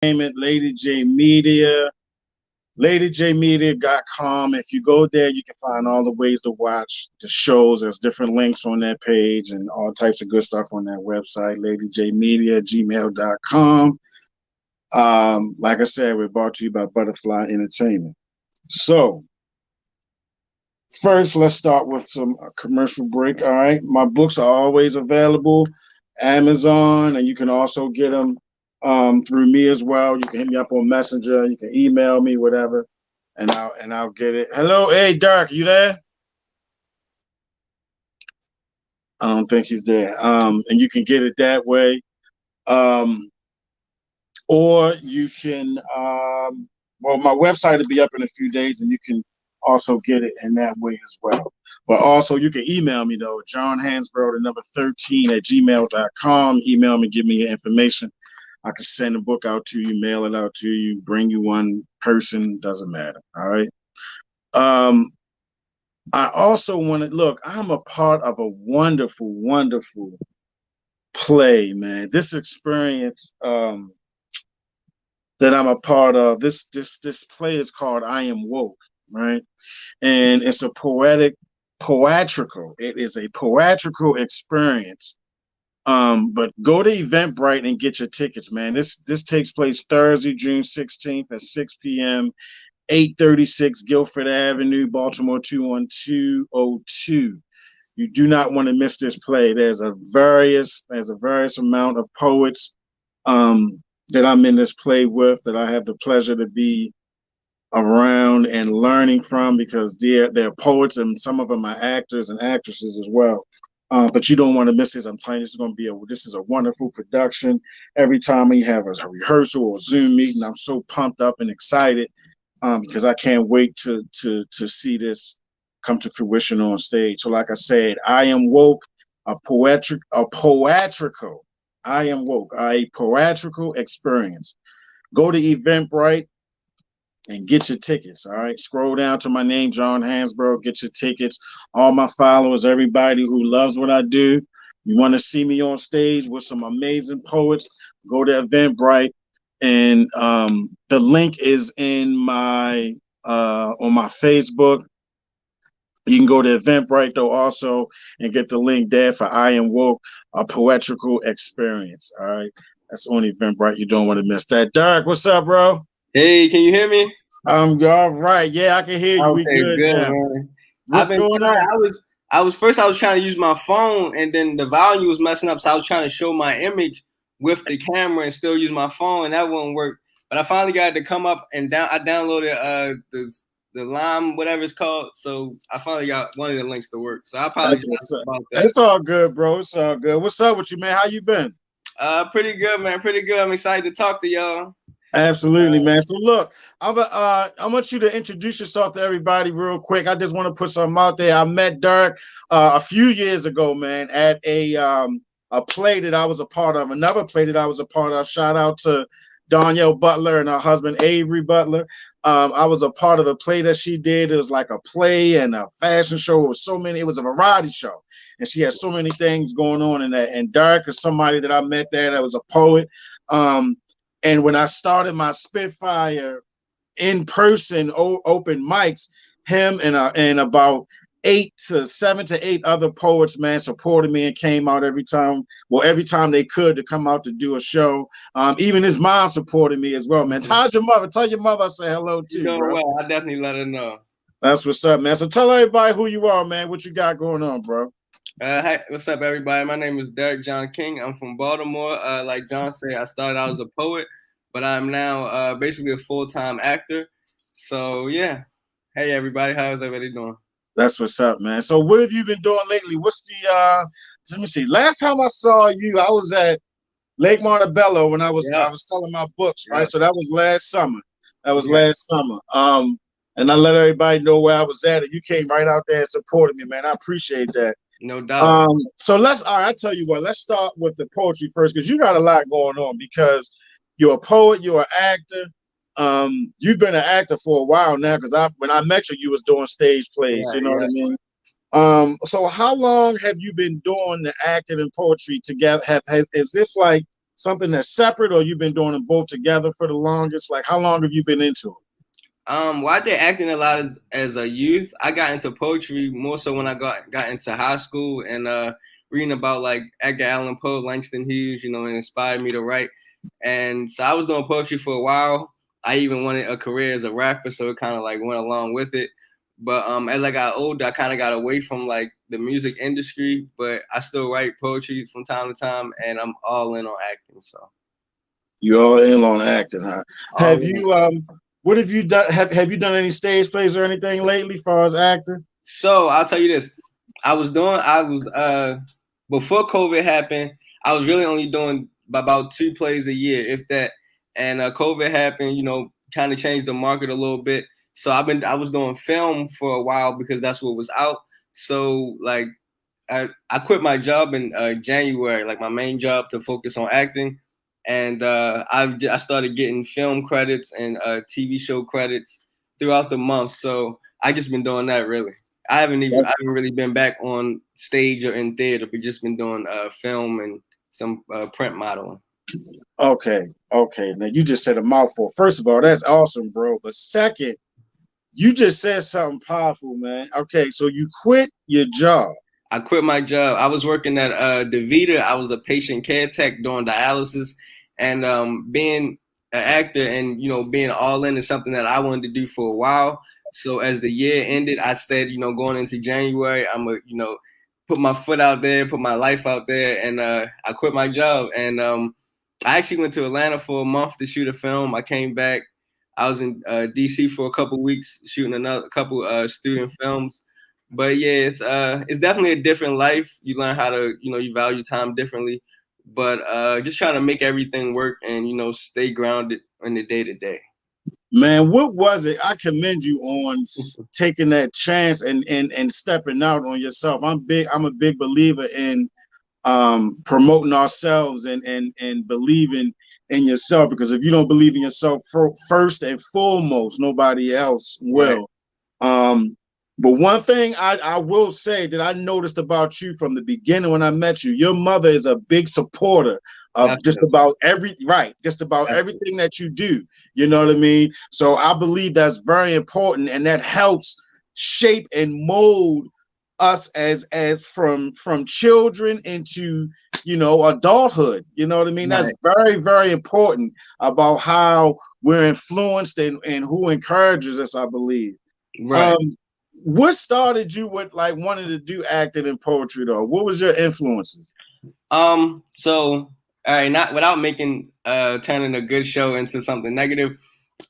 Entertainment, Lady J Media, ladyjmedia.com. If you go there, you can find all the ways to watch the shows. There's different links on that page and all types of good stuff on that website, ladyjmedia@gmail.com. Like I said, we're brought to you by Butterfly Entertainment. So, first, let's start with some commercial break. All right. My books are always available, Amazon, and you can also get them through me as well. You can hit me up on Messenger. You can email me, whatever, and I'll get it. Hello, hey, Derick, you there? I don't think he's there. And you can get it that way. Um, or you can well, my website will be up in a few days, and you can also get it in that way as well. But also you can email me though, John Hansboro, the number 13 at gmail.com. Email me, give me your information. I can send a book out to you, mail it out to you, bring you one person, doesn't matter. All right. I also want to look, I'm a part of a wonderful, wonderful play, man. This experience that I'm a part of. This play is called I Am Woke, right? And it's a poetrical. It is a poetrical experience. But go to Eventbrite and get your tickets, man. This takes place Thursday, June 16th at 6 p.m., 836 Guilford Avenue, Baltimore 21202. You do not want to miss this play. There's a various amount of poets that I'm in this play with, that I have the pleasure to be around and learning from, because they're poets and some of them are actors and actresses as well. But you don't want to miss this. I'm telling you, this is a wonderful production. Every time we have a rehearsal or a Zoom meeting, I'm so pumped up and excited because I can't wait to see this come to fruition on stage. So, like I said, I Am Woke, a poetrical. I Am Woke, a poetrical experience. Go to Eventbrite and get your tickets. All right. Scroll down to my name, John Hansboro. Get your tickets. All my followers, everybody who loves what I do. You want to see me on stage with some amazing poets, go to Eventbrite. And the link is in my on my Facebook. You can go to Eventbrite though also and get the link there for I Am Woke, a poetrical experience. All right. That's on Eventbrite. You don't want to miss that. Derick, what's up, bro? Hey, can you hear me? I'm all right. Yeah, I can hear you. We Okay, good good, now. man. What's going on? I was trying to use my phone, and then the volume was messing up, so I was trying to show my image with the camera and still use my phone, and that wouldn't work. But I finally got it to come up, and I downloaded the Lime, whatever it's called. So I finally got one of the links to work. So I apologize about that. It's all good, bro. It's all good. What's up with you, man? How you been? Pretty good, man. Pretty good. I'm excited to talk to y'all. Absolutely, man. So look, I want you to introduce yourself to everybody real quick. I just want to put something out there. I met Derick a few years ago, man, at a play that I was a part of. Another play that I was a part of. Shout out to Danielle Butler and her husband Avery Butler. I was a part of a play that she did. It was like a play and a fashion show. It was so many. It was a variety show, and she had so many things going on in that. And Derick is somebody that I met there that was a poet. And when I started my Spitfire in person open mics, him and about 7 to 8 other poets, man, supported me and came out every time they could to come out to do a show. Even his mom supported me as well, man. How's your mother? Tell your mother I say hello too, bro. Well, I definitely let her know. That's what's up, man. So tell everybody who you are, man. What you got going on, bro? Hi, what's up, everybody? My name is Derick John King. I'm from Baltimore. Like John said, I started out as a poet, but I'm now basically a full-time actor. So yeah. Hey everybody, how's everybody doing? That's what's up, man. So what have you been doing lately? What's the let me see. Last time I saw you, I was at Lake Montebello when I was selling my books, right? So that was last summer. And I let everybody know where I was at, and you came right out there and supported me, man. I appreciate that. No doubt. So I tell you what, let's start with the poetry first, because you got a lot going on, because you're a poet, you're an actor. You've been an actor for a while now, because when I met you, you was doing stage plays, you know what I mean? So how long have you been doing the acting and poetry together? Is this like something that's separate, or you've been doing them both together for the longest? Like, how long have you been into it? Well, I did acting a lot as a youth. I got into poetry more so when I got into high school and reading about like Edgar Allan Poe, Langston Hughes, you know, it inspired me to write. And so I was doing poetry for a while. I even wanted a career as a rapper, so it kind of like went along with it. But as I got older, I kind of got away from like the music industry, but I still write poetry from time to time, and I'm all in on acting. So You all in on acting, huh? all Have in. you what have you done? Have you done any stage plays or anything lately, as far as acting? So I'll tell you this. I was before COVID happened, I was really only doing about 2 plays a year, if that. And COVID happened, you know, kind of changed the market a little bit. So I was doing film for a while because that's what was out. So like I quit my job in January, like my main job, to focus on acting, and I started getting film credits and TV show credits throughout the month. So I just been doing that really. I haven't really been back on stage or in theater, but just been doing film and some print modeling. Okay, okay. Now you just said a mouthful. First of all, that's awesome, bro. But second, you just said something powerful, man. Okay, so you quit your job. I quit my job. I was working at DeVita. I was a patient care tech doing dialysis, and being an actor and you know being all in is something that I wanted to do for a while. So as the year ended, I said, you know, going into January, I'm gonna you know put my foot out there, put my life out there, and I quit my job. And I actually went to Atlanta for a month to shoot a film. I came back. I was in DC for a couple weeks shooting another couple student films. But yeah, it's definitely a different life. You learn how to, you know, you value time differently. But just trying to make everything work and, you know, stay grounded in the day to day. Man, what was it? I commend you on taking that chance and stepping out on yourself. I'm a big believer in promoting ourselves and believing in yourself, because if you don't believe in yourself first and foremost, nobody else Right. will. Um, but one thing I will say that I noticed about you from the beginning when I met you, your mother is a big supporter of just Definitely. about just about Definitely. everything that you do. You know what I mean? So I believe that's very important, and that helps shape and mold us as from children into adulthood. You know what I mean? That's Right. very important about how we're influenced and who encourages us, I believe. Right. um what started you with like wanting to do acting and poetry though? What was your influences? So all right, not without making turning a good show into something negative.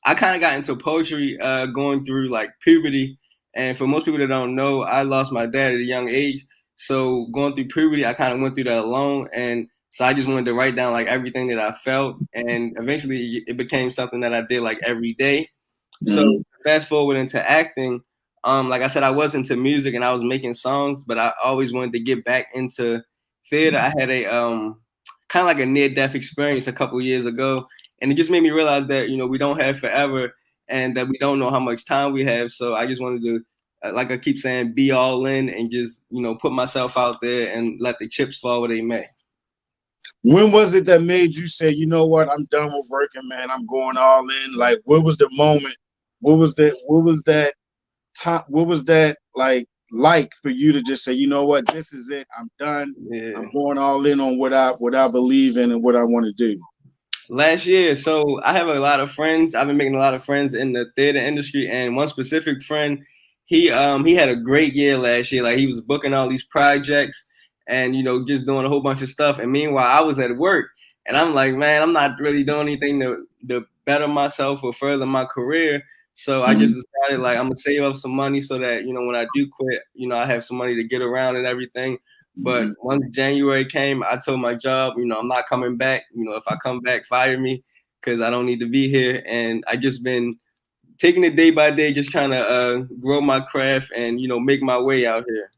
I kind of got into poetry going through like puberty, and for most people that don't know, I lost my dad at a young age. So going through puberty, I kind of went through that alone, and so I just wanted to write down like everything that I felt, and eventually it became something that I did like every day. So Mhm. fast forward into acting, like I said, I was into music and I was making songs, but I always wanted to get back into theater. I had a kind of like a near-death experience a couple years ago, and it just made me realize that you know we don't have forever, and that we don't know how much time we have. So I just wanted to, like I keep saying, be all in and just you know put myself out there and let the chips fall where they may. When was it that made you say, you know what, I'm done with working, man, I'm going all in? Like, what was the moment? What was that time? What was that like for you to just say, you know what, this is it, I'm done, I'm Yeah. going all in on what I believe in and what I want to do? Last year, so I have a lot of friends. I've been making a lot of friends in the theater industry, and one specific friend, he had a great year last year. Like he was booking all these projects, and you know just doing a whole bunch of stuff. And meanwhile, I was at work, and I'm like, man, I'm not really doing anything to better myself or further my career. So I just Mhm. decided like I'm gonna save up some money so that you know when I do quit, you know I have some money to get around and everything. But Mhm. once January came, I told my job, you know, I'm not coming back. You know, if I come back, fire me because I don't need to be here. And I just been taking it day by day, just trying to grow my craft and you know make my way out here.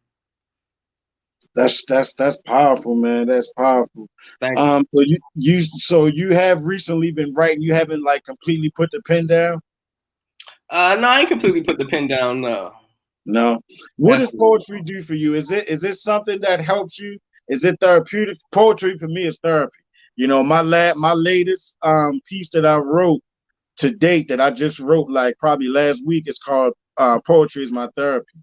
That's powerful, man. That's powerful. Thank you. So you have recently been writing. You haven't like completely put the pen down. No, I ain't completely put the pen down. No, No. What does definitely. poetry do for you? Is it something that helps you? Is it therapeutic? Poetry for me is therapy. My latest piece that I wrote to date, that I just wrote like probably last week, is called Poetry is My Therapy.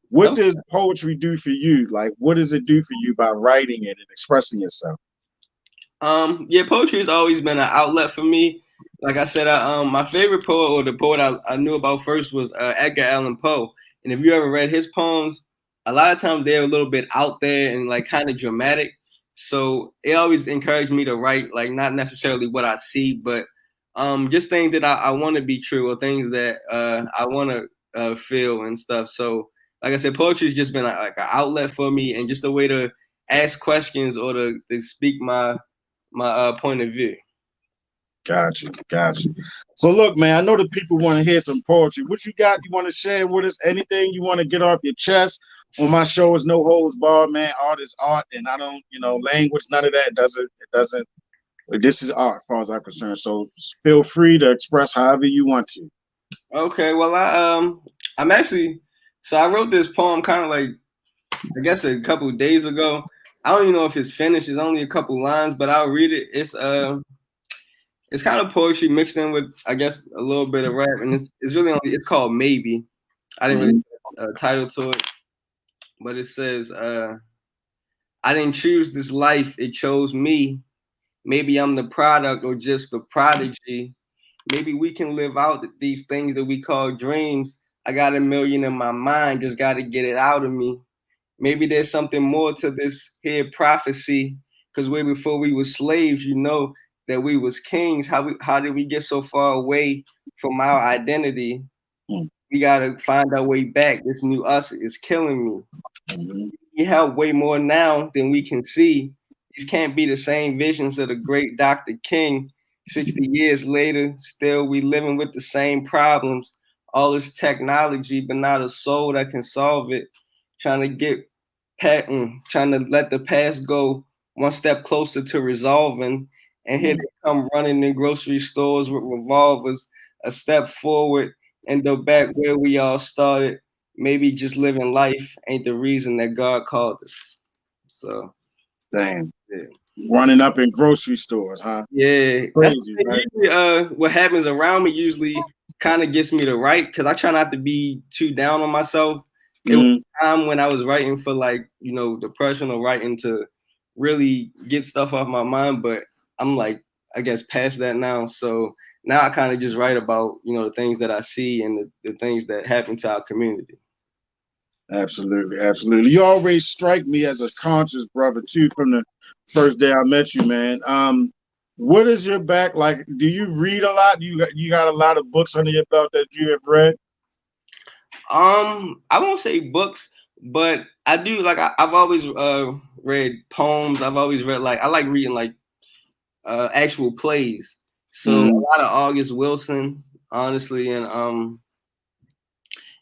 What Okay. does poetry do for you? Like, what does it do for you by writing it and expressing yourself? Yeah, poetry has always been an outlet for me. Like I said, my favorite poet, or the poet I knew about first, was Edgar Allan Poe. And if you ever read his poems, a lot of times they're a little bit out there and like kind of dramatic. So it always encouraged me to write, like not necessarily what I see, but just things that I want to be true, or things that I want to feel and stuff. So, like I said, poetry has just been like an outlet for me, and just a way to ask questions, or to speak my point of view. Got you. So look, man, I know that people want to hear some poetry. What you got? You want to share with us? Anything you want to get off your chest? On my show is no holds barred, man. Art is art, and I don't, language, none of that it doesn't. This is art, as far as I'm concerned. So feel free to express however you want to. Okay, well I'm actually, so I wrote this poem kind of like, I guess, a couple of days ago. I don't even know if it's finished. It's only a couple lines, but I'll read it. It's kind of poetry mixed in with, I guess, a little bit of rap, and it's really only, it's called Maybe. I didn't really Mhm. put a title to it, but it says, I didn't choose this life, it chose me. Maybe I'm the product or just the prodigy. Maybe we can live out these things that we call dreams. I got a million in my mind, just got to get it out of me. Maybe there's something more to this here prophecy. Cause way before we were slaves, that we was kings. How did we get so far away from our identity? Mhm. We gotta find our way back. This new us is killing me. Mhm. We have way more now than we can see. These can't be the same visions of the great Dr. King. 60 years later, still we living with the same problems. All this technology, but not a soul that can solve it. Trying to get trying to let the past go one step closer to resolving. And here they come running in grocery stores with revolvers, a step forward and go back where we all started. Maybe just living life ain't the reason that God called us. So, Damn. yeah. Running up in grocery stores, huh? Yeah, It's that's crazy, right? usually what happens around me. Usually, kind of gets me to write because I try not to be too down on myself. It was Mhm. a time when I was writing for like depression, or writing to really get stuff off my mind, but I'm like, I guess, past that now. So now I kind of just write about the things that I see, and the things that happen to our community. Absolutely, absolutely. You always strike me as a conscious brother too from the first day I met you, man. What is your back like? Do you read a lot? You got a lot of books under your belt that you have read? I won't say books, but I do like I've always read poems. I've always read, like, I like reading like actual plays. So a Mhm. lot of August Wilson, honestly, and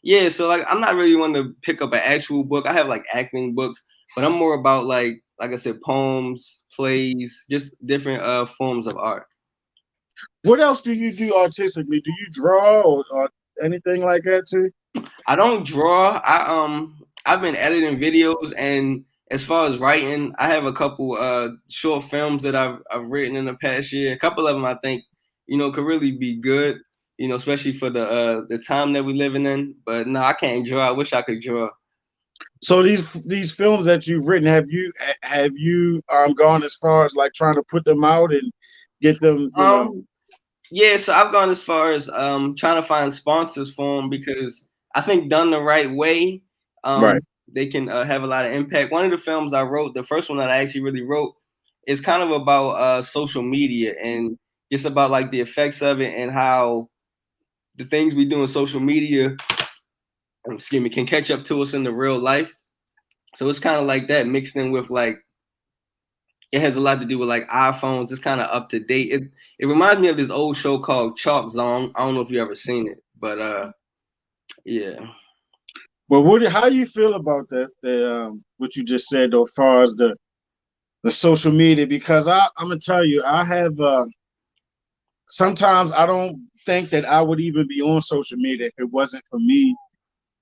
yeah. So like I'm not really one to pick up an actual book. I have like acting books, but I'm more about like I said, poems, plays, just different forms of art. What else do you do artistically? Do you draw or anything like that too? I don't draw. I've been editing videos, and as far as writing, I have a couple short films that I've written in the past year. A couple of them I think could really be good. Especially for the time that we're living in. But no, I can't draw. I wish I could draw. So these films that you've written, have you gone as far as like trying to put them out and get them, Um, yeah, so I've gone as far as trying to find sponsors for them, because I think done the right way, right? they can have a lot of impact. One of the films I wrote, the first one that I actually really wrote, is kind of about social media, and it's about like the effects of it, and how the things we do in social media, excuse me, can catch up to us in the real life. So it's kind of like that mixed in with like, it has a lot to do with like iPhones. It's kind of up to date. It reminds me of this old show called Chalk Zone. I don't know if you ever seen it, but yeah. Well, how do you feel about that? What you just said, though, as far as the social media, because I'm gonna tell you, I have sometimes I don't think that I would even be on social media if it wasn't for me,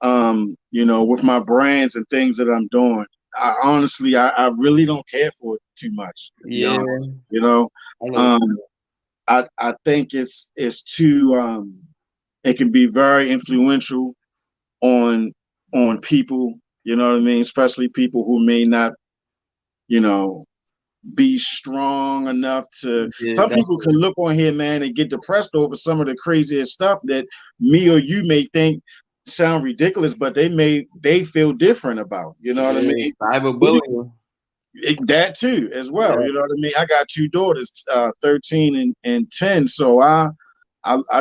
with my brands and things that I'm doing. I honestly, I really don't care for it too much, to be Yeah, honest. You know, I know. um, I think it's too it can be very influential on people. You know what I mean? Especially people who may not, you know, be strong enough to. Yeah, Some people can definitely. look on here, man, and get depressed over some of the craziest stuff that me or you may think sound ridiculous, but they feel different about. You know what I Yeah, mean? cyberbullying. That too, as well. Yeah, You know what I mean? I got two daughters, 13 and 10. So I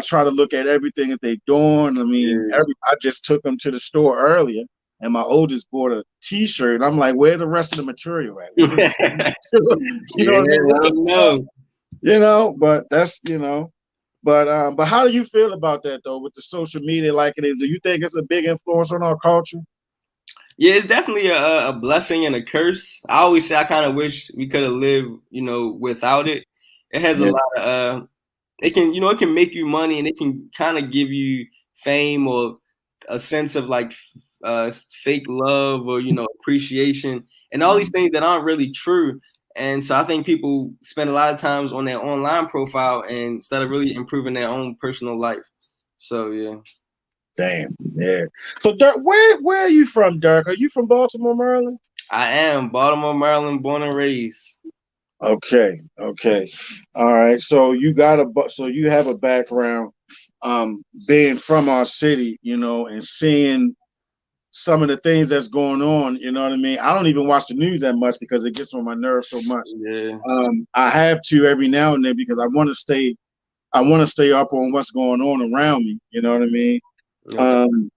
try to look at everything that they're doing. I mean, yeah. I just took them to the store earlier, and my oldest bought a T-shirt. I'm like, where the rest of the material at? What is, you know Yeah, what I mean? What I the don't fuck? know. You know, but that's but how do you feel about that though, with the social media like it is? Do you think it's a big influence on our culture? Yeah, it's definitely a blessing and a curse. I always say I kind of wish we could have lived, without it. It has a Yeah, lot of it can, it can make you money and it can kind of give you fame or a sense of like fake love or appreciation and all these things that aren't really true. And so I think people spend a lot of times on their online profile and instead of really improving their own personal life. So yeah. damn, yeah. So Dirk, where are you from, Dirk? Are you from Baltimore, Maryland? I am Baltimore, Maryland, born and raised. Okay, okay, all right. So so you have a background, being from our city, and seeing some of the things that's going on. You know what I mean? I don't even watch the news that much because it gets on my nerves so much. Yeah. I have to every now and then because I want to stay up on what's going on around me. You know what I mean? Okay. Um,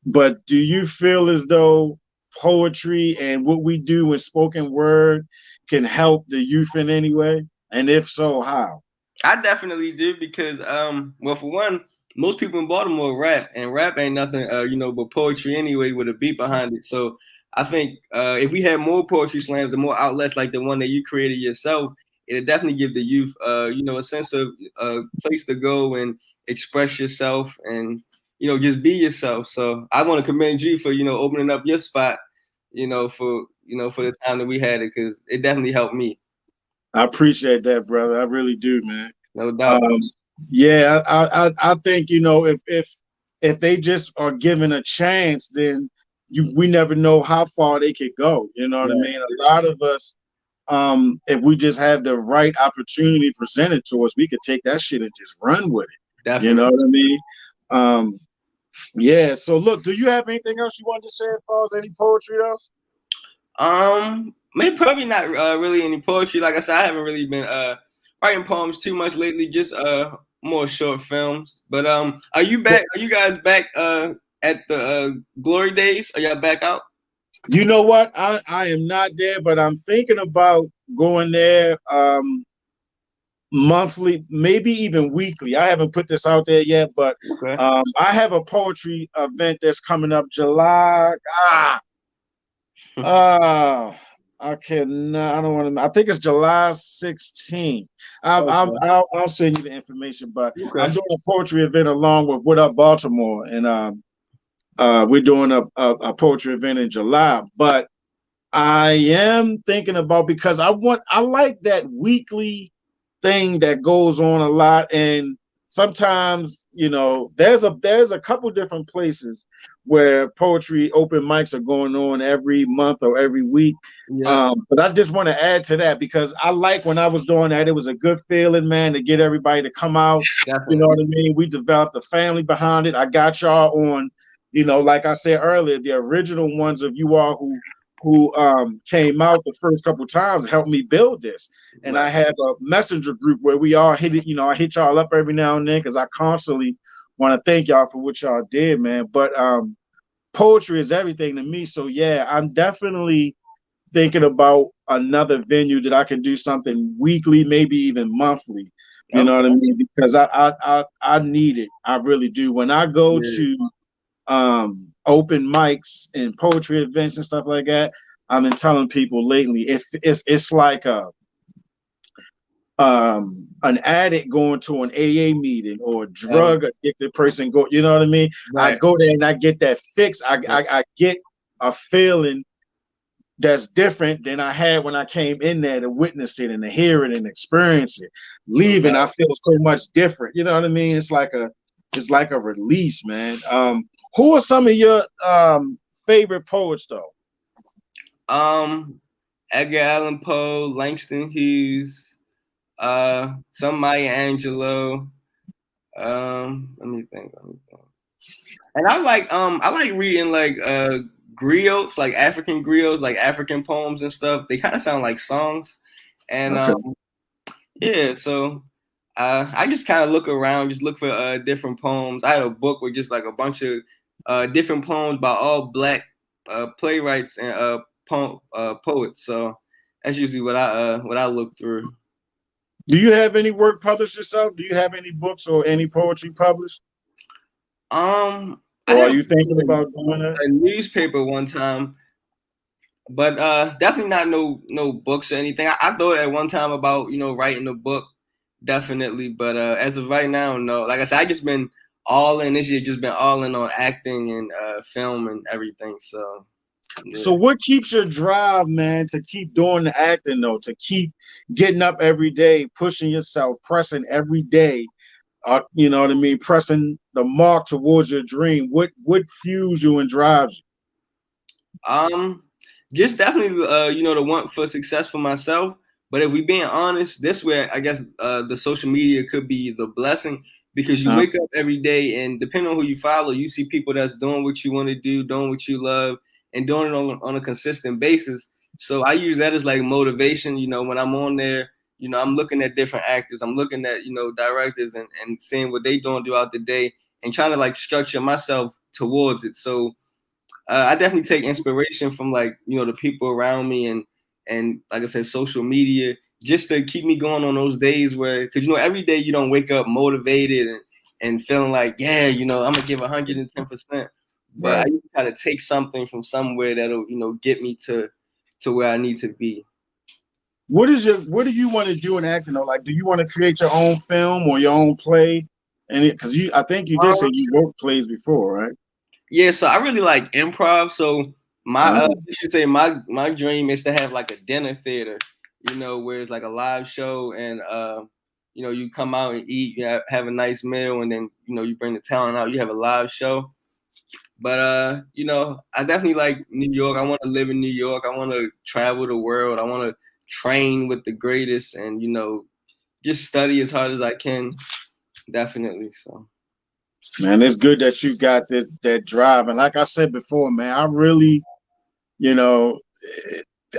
but do you feel as though poetry and what we do in spoken word can help the youth in any way? And if so, how? I definitely do because well for one, most people in Baltimore rap and rap ain't nothing but poetry anyway with a beat behind it. So I think if we had more poetry slams and more outlets like the one that you created yourself, it'd definitely give the youth a sense of place to go and express yourself and just be yourself. So I want to commend you for opening up your spot, for the time that we had it because it definitely helped me. I appreciate that, brother. I really do, man. No doubt. Um, yeah, I think if they just are given a chance, then we never know how far they could go. You know what I Right. mean? A lot of us, if we just have the right opportunity presented to us, we could take that shit and just run with it. You know Definitely. what I mean? Um, yeah. So look, do you have anything else you want to say as far as any poetry else? Maybe probably not really any poetry. Like I said, I haven't really been writing poems too much lately. Just more short films. But are you back? Are you guys back at the Glory Days? Are y'all back out? You know what? I am not there, but I'm thinking about going there monthly, maybe even weekly. I haven't put this out there yet, but Okay. I have a poetry event that's coming up July. Ah, I can. I don't want to. I think it's July 16th. Okay. I'll send you the information, but I'm Okay. doing a poetry event along with What Up Baltimore, and we're doing a poetry event in July. But I am thinking about because I like that weekly thing that goes on a lot, and sometimes there's a couple different places where poetry open mics are going on every month or every week. Yeah. But I just want to add to that because I like when I was doing that, it was a good feeling, man, to get everybody to come out. You know Definitely. what I mean? We developed a family behind it. I got y'all on, like I said earlier, the original ones of you all who came out the first couple times helped me build this. And Right. I have a messenger group where we all hit it. I hit y'all up every now and then because I constantly want to thank y'all for what y'all did, man. But poetry is everything to me. So yeah, I'm definitely thinking about another venue that I can do something weekly, maybe even monthly. You know Okay. what I mean? Because I need it. I really do. When I go Yeah. to open mics and poetry events and stuff like that, I've been telling people lately, if it's like an addict going to an AA meeting or a Oh, drug addicted person go, you know what I mean? I right. go there and I get that fix. I get a feeling that's different than I had when I came in there to witness it and to hear it and experience it. Leaving, I feel so much different. You know what I mean? It's like a release, man. Who are some of your favorite poets though? Edgar Allan Poe, Langston Hughes, some Maya Angelou. Let me think. And I like reading like griots, like African griots, like African poems and stuff. They kind of sound like songs. And Okay. yeah, so I just kind of look around, just look for different poems. I had a book with just like a bunch of different poems by all Black playwrights and poets. So that's usually what I look through. Do you have any work published yourself? Do you have any books or any poetry published? I Or are had you thinking about doing that? a newspaper one time, but definitely not no books or anything. I thought at one time about writing a book, definitely, but as of right now, no. Like I said, I just been all in this year, just been all in on acting and film and everything. So yeah. So what keeps your drive, man, to keep doing the acting though, to keep getting up every day, pushing yourself, pressing every day, you know what I mean, pressing the mark towards your dream? What fuels you and drives Just definitely the want for success for myself. But if we being honest, this way I guess the social media could be the blessing because you you? wake up every day and depending on who you follow, you see people that's doing what you want to do, doing what you love, and doing it on a consistent basis. So I use that as like motivation. When I'm on there, I'm looking at different actors, I'm looking at directors and seeing what they doing throughout the day and trying to like structure myself towards it. So I definitely take inspiration from like the people around me and like I said, social media just to keep me going on those days where because every day you don't wake up motivated and feeling like I'm gonna give 110%, but I Right. try to take something from somewhere that'll get me to where I need to be. What do you want to do in acting though? Like, do you want to create your own film or your own play? And because I think you did say you wrote plays before, right? Yeah, so I really like improv. So my Uh, I should say my dream is to have like a dinner theater, where it's like a live show and you come out and eat, you have a nice meal, and then you bring the talent out, you have a live show. But I definitely like New York. I want to live in New York. I want to travel the world. I want to train with the greatest and just study as hard as I can. Definitely. So Man, it's good that you got that drive. And like I said before, man, I really, you know,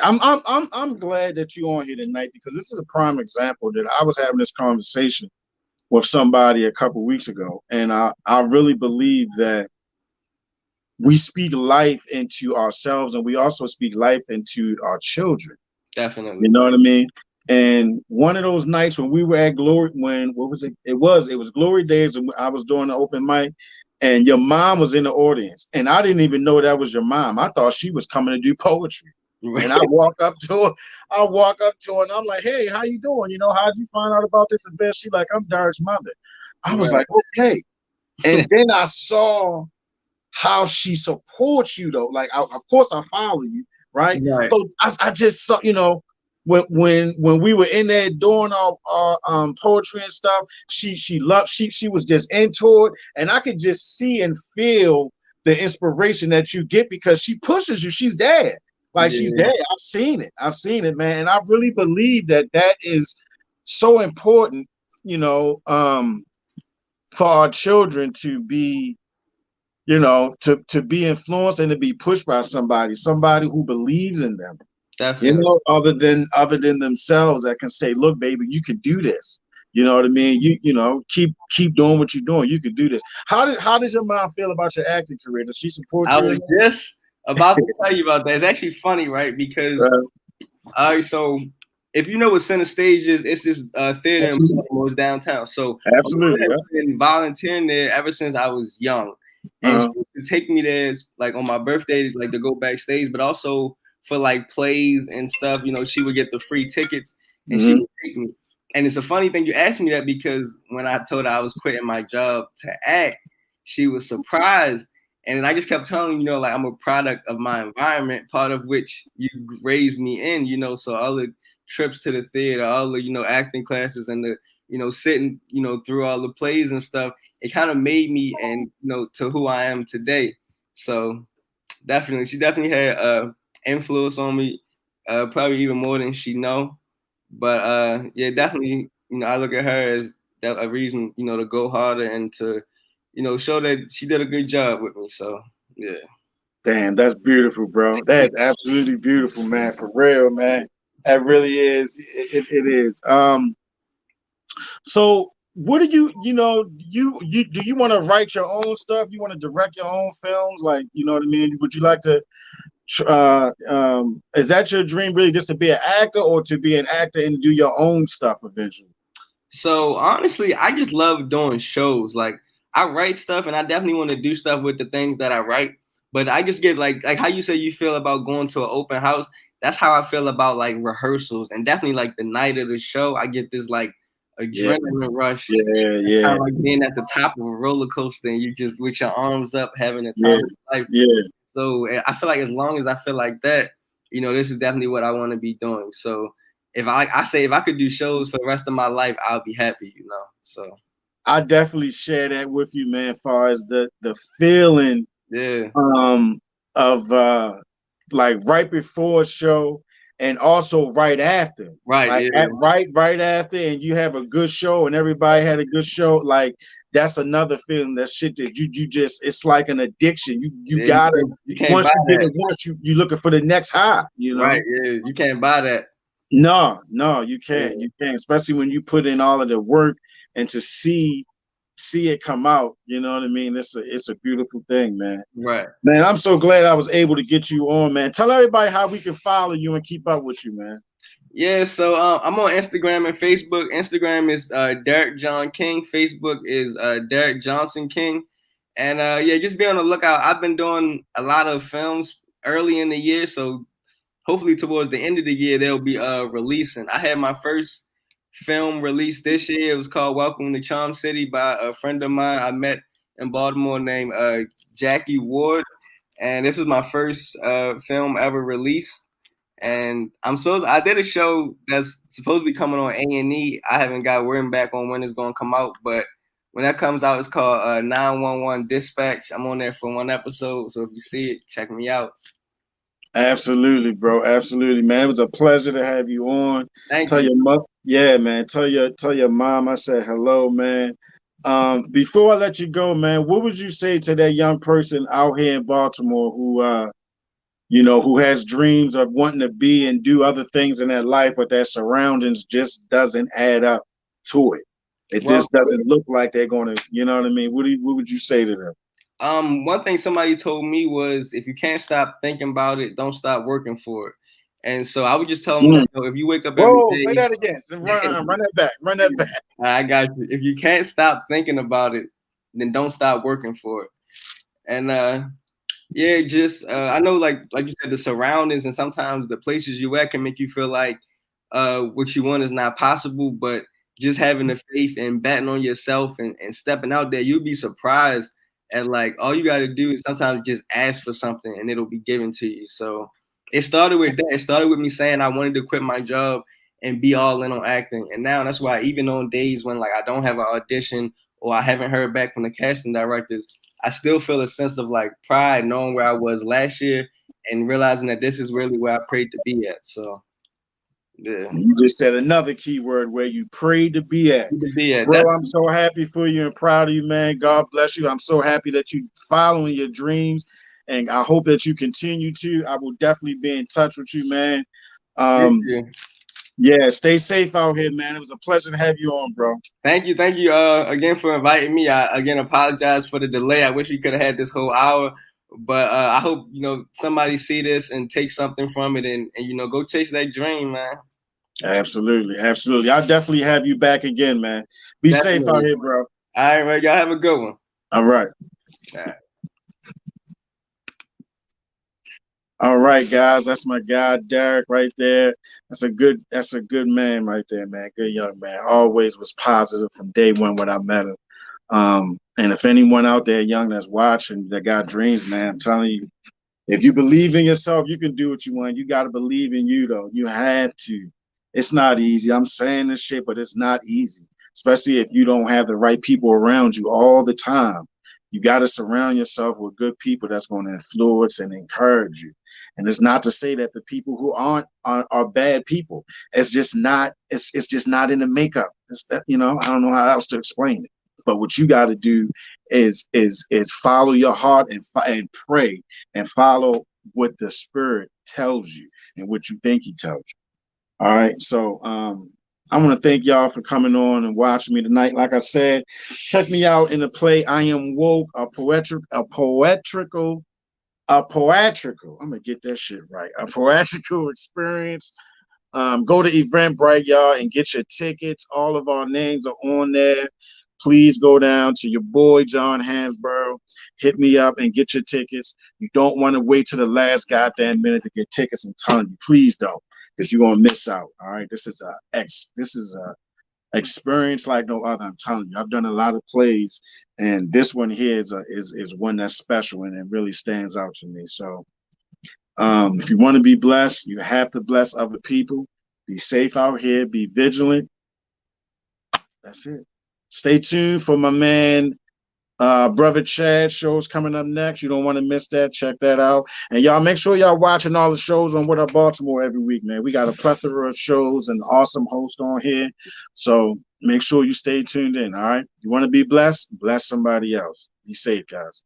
I'm glad that you're on here tonight because this is a prime example that I was having this conversation with somebody a couple weeks ago, and I really believe that we speak life into ourselves, and we also speak life into our children. definitely. You know what I mean? And one of those nights when we were at Glory, when what was it? It was Glory Days, and I was doing the open mic, and your mom was in the audience, and I didn't even know that was your mom. I thought she was coming to do poetry. And I walk up to her, and I'm like, "Hey, how you doing? How'd you find out about this event?" She like, "I'm Derick's mother." I was like, "Okay." And then I saw how she supports you, though. Like, of course, I follow you, right? Right. So I just saw, when we were in there doing our poetry and stuff, she loved she was just into it, and I could just see and feel the inspiration that you get because she pushes you. She's there, like she's there. I've seen it, man, and I really believe that is so important, for our children to be to be influenced and to be pushed by somebody who believes in them. Definitely. Other than themselves that can say, look, baby, you can do this. You know what I mean? Keep doing what you're doing. You can do this. How does your mom feel about your acting career? Does she support you? I was just about to tell you about that. It's actually funny, right? Because so if you know what Center Stage is, it's this theater in Baltimore, downtown. So Absolutely, I've been volunteering there ever since I was young. And she would take me there like on my birthday, like to go backstage, but also for like plays and stuff. She would get the free tickets and she would take me. And it's a funny thing you asked me that because when I told her I was quitting my job to act, she was surprised. And I just kept telling him, like I'm a product of my environment, part of which you raised me in. So all the trips to the theater, all the acting classes, and the sitting through all the plays and stuff, it kind of made me and to who I am today. So definitely, she definitely had influence on me, probably even more than she know. But yeah, definitely, I look at her as a reason, to go harder and to, show that she did a good job with me. So yeah. Damn, that's beautiful, bro. That's absolutely beautiful, man. For real, man. That really is. It is. So what do you do you want to write your own stuff? You want to direct your own films? Like, you know what I mean? Would you like to is that your dream really, just to be an actor, or to be an actor and do your own stuff eventually? So honestly, I just love doing shows. Like I write stuff, and I definitely want to do stuff with the things that I write. But I just get like how you say you feel about going to an open house. That's how I feel about like rehearsals, and definitely like the night of the show. I get this like adrenaline rush. It's kind Yeah, of like being at the top of a roller coaster, and you just with your arms up, having the time yeah, of your life. yeah. So I feel like as long as I feel like that, this is definitely what I want to be doing. So if I say if I could do shows for the rest of my life, I'll be happy. So I definitely share that with you, man. As far as the feeling yeah, um of like right before a show, and also right after. right, Like yeah, right after, and you have a good show and everybody had a good show, like that's another feeling. That shit that you just, it's like an addiction. You yeah. gotta, You can't once buy you get that, it once, you looking for the next high, right? Yeah, you can't buy that. No, you Yeah, can't. You can't, especially when you put in all of the work and to see it come out. You know what I mean? It's a beautiful thing, man. right. Man, I'm so glad I was able to get you on, man. Tell everybody how we can follow you and keep up with you, man. Yeah, so I'm on Instagram and Facebook. Instagram is Derick John King. Facebook is Derick Johnson King. And yeah, just be on the lookout. I've been doing a lot of films early in the year, so hopefully towards the end of the year they'll be releasing. I had my first film released this year. It was called Welcome to Charm City by a friend of mine I met in Baltimore named Jackie Ward, and this was my first film ever released. And I did a show that's supposed to be coming on A&E. I haven't got word back on when it's going to come out, but when that comes out, it's called 911 Dispatch. I'm on there for one episode, so if you see it, check me out. Absolutely, bro. Absolutely, man. It was a pleasure to have you on. Thank Tell you. your mother, yeah, man. Tell your mom I said hello, man. Before I let you go, man, what would you say to that young person out here in Baltimore who who has dreams of wanting to be and do other things in their life, but their surroundings just doesn't add up to it? It Well, just doesn't look like they're gonna, you know what I mean? What would you say to them? one thing somebody told me was if you can't stop thinking about it, don't stop working for it. And so I would just tell them, if you wake up every Whoa, say day, that again. Run that back. Run that back. I got you. If you can't stop thinking about it, then don't stop working for it. And yeah, just I know like you said, the surroundings and sometimes the places you at can make you feel like what you want is not possible, but just having the faith and betting on yourself and stepping out there, you'll be surprised at like all you got to do is sometimes just ask for something and it'll be given to you. So it started with that. It started with me saying I wanted to quit my job and be all in on acting. And now that's why even on days when like I don't have an audition or I haven't heard back from the casting directors, I still feel a sense of like pride knowing where I was last year and realizing that this is really where I prayed to be at. So yeah. You just said another key word, where you prayed to be at. To be at. Bro, I'm so happy for you and proud of you, man. God bless you. I'm so happy that you following your dreams, and I hope that you continue to. I will definitely be in touch with you, man. Thank you. Yeah, stay safe out here, man. It was a pleasure to have you on, bro. Thank you. Again for inviting me. I again apologize for the delay. I wish we could have had this whole hour, but I hope somebody see this and take something from it and go chase that dream, man. Absolutely, absolutely. I'll definitely have you back again, man. Be safe out Definitely. here, bro. All right, man. Y'all have a good one. All right. All right. All right, guys. That's my guy, Derick, right there. That's a good man right there, man. Good young man. Always was positive from day one when I met him. And if anyone out there young that's watching that got dreams, man, I'm telling you, if you believe in yourself, you can do what you want. You got to believe in you, though. You have to. It's not easy. I'm saying this shit, but it's not easy, especially if you don't have the right people around you all the time. You got to surround yourself with good people that's going to influence and encourage you. And it's not to say that the people who aren't are bad people. It's just not. It's just not in the makeup. It's that, I don't know how else to explain it. But what you got to do is follow your heart and pray and follow what the Spirit tells you and what you think He tells you. All right. So I want to thank y'all for coming on and watching me tonight. Like I said, check me out in the play I Am Woke, a poetrical. I'm gonna get that shit right. A poetrical experience. Go to Eventbrite, y'all, and get your tickets. All of our names are on there. Please go down to your boy John Hansboro. Hit me up and get your tickets. You don't want to wait till the last goddamn minute to get tickets. I'm telling you, please don't, because you're gonna miss out. All right, this is a experience like no other. I'm telling you, I've done a lot of plays, and this one here is one that's special and it really stands out to me. So, if you want to be blessed, you have to bless other people. Be safe out here. Be vigilant. That's it. Stay tuned for my man, Brother Chad shows coming up next. You don't want to miss that. Check that out. And y'all make sure y'all watching all the shows on What Up Baltimore every week, man. We got a plethora of shows and awesome hosts on here. So make sure you stay tuned in, all right? You want to be blessed? Bless somebody else. Be safe, guys.